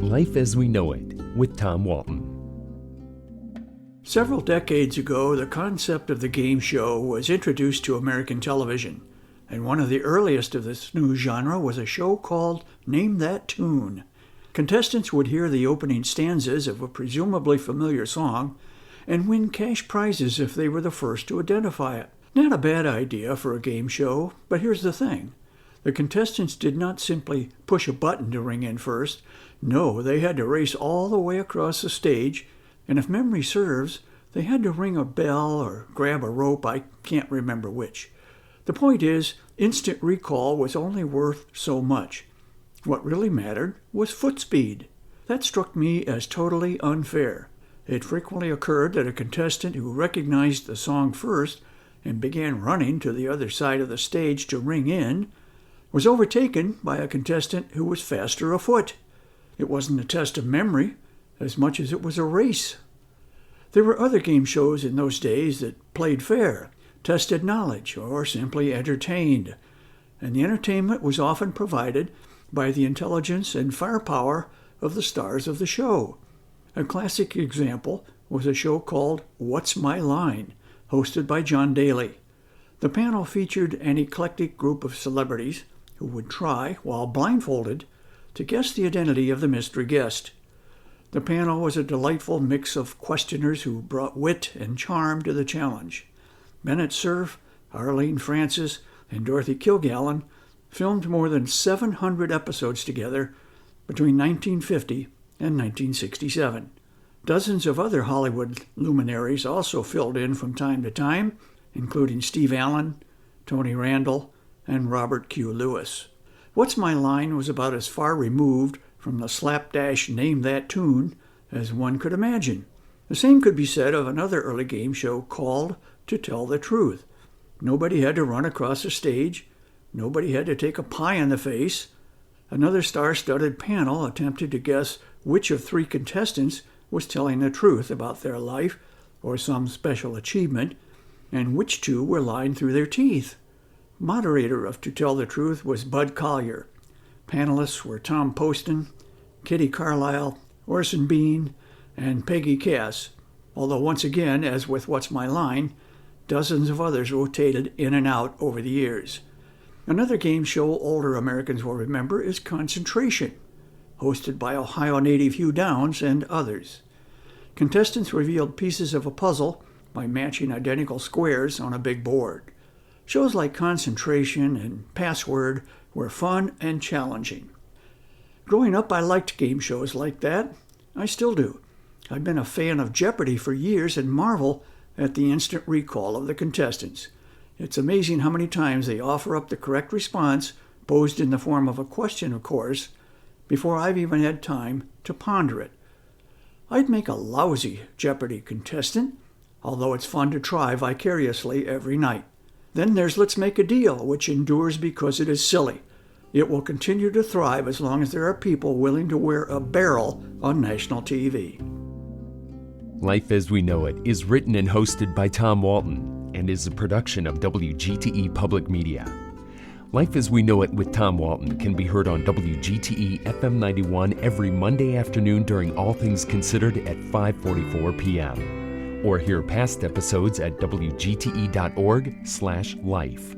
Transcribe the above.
Life as We Know It with Tom Walton. Several decades ago, the concept of the game show was introduced to American television, and one of the earliest of this new genre was a show called Name That Tune. Contestants would hear the opening stanzas of a presumably familiar song and win cash prizes if they were the first to identify it. Not a bad idea for a game show, but here's the thing. The contestants did not simply push a button to ring in first. No, they had to race all the way across the stage, and if memory serves, they had to ring a bell or grab a rope, I can't remember which. The point is, instant recall was only worth so much. What really mattered was foot speed. That struck me as totally unfair. It frequently occurred that a contestant who recognized the song first and began running to the other side of the stage to ring in was overtaken by a contestant who was faster afoot. It wasn't a test of memory as much as it was a race. There were other game shows in those days that played fair, tested knowledge, or simply entertained, and the entertainment was often provided by the intelligence and firepower of the stars of the show. A classic example was a show called What's My Line, hosted by John Daly. The panel featured an eclectic group of celebrities who would try, while blindfolded, to guess the identity of the mystery guest. The panel was a delightful mix of questioners who brought wit and charm to the challenge. Bennett Cerf, Arlene Francis, and Dorothy Kilgallen filmed more than 700 episodes together between 1950 and 1967. Dozens of other Hollywood luminaries also filled in from time to time, including Steve Allen, Tony Randall, and Robert Q. Lewis. What's My Line was about as far removed from the slapdash Name That Tune as one could imagine. The same could be said of another early game show called To Tell the Truth. Nobody had to run across a stage. Nobody had to take a pie in the face. Another star-studded panel attempted to guess which of three contestants was telling the truth about their life or some special achievement, and which two were lying through their teeth. Moderator of To Tell the Truth was Bud Collyer. Panelists were Tom Poston, Kitty Carlisle, Orson Bean, and Peggy Cass, although once again, as with What's My Line, dozens of others rotated in and out over the years. Another game show older Americans will remember is Concentration, hosted by Ohio native Hugh Downs and others. Contestants revealed pieces of a puzzle by matching identical squares on a big board. Shows like Concentration and Password were fun and challenging. Growing up, I liked game shows like that. I still do. I've been a fan of Jeopardy for years and marvel at the instant recall of the contestants. It's amazing how many times they offer up the correct response, posed in the form of a question, of course, before I've even had time to ponder it. I'd make a lousy Jeopardy contestant, although it's fun to try vicariously every night. Then there's Let's Make a Deal, which endures because it is silly. It will continue to thrive as long as there are people willing to wear a barrel on national TV. Life as We Know It is written and hosted by Tom Walton and is a production of WGTE Public Media. Life as We Know It with Tom Walton can be heard on WGTE FM 91 every Monday afternoon during All Things Considered at 5:44 p.m. or hear past episodes at wgte.org/life.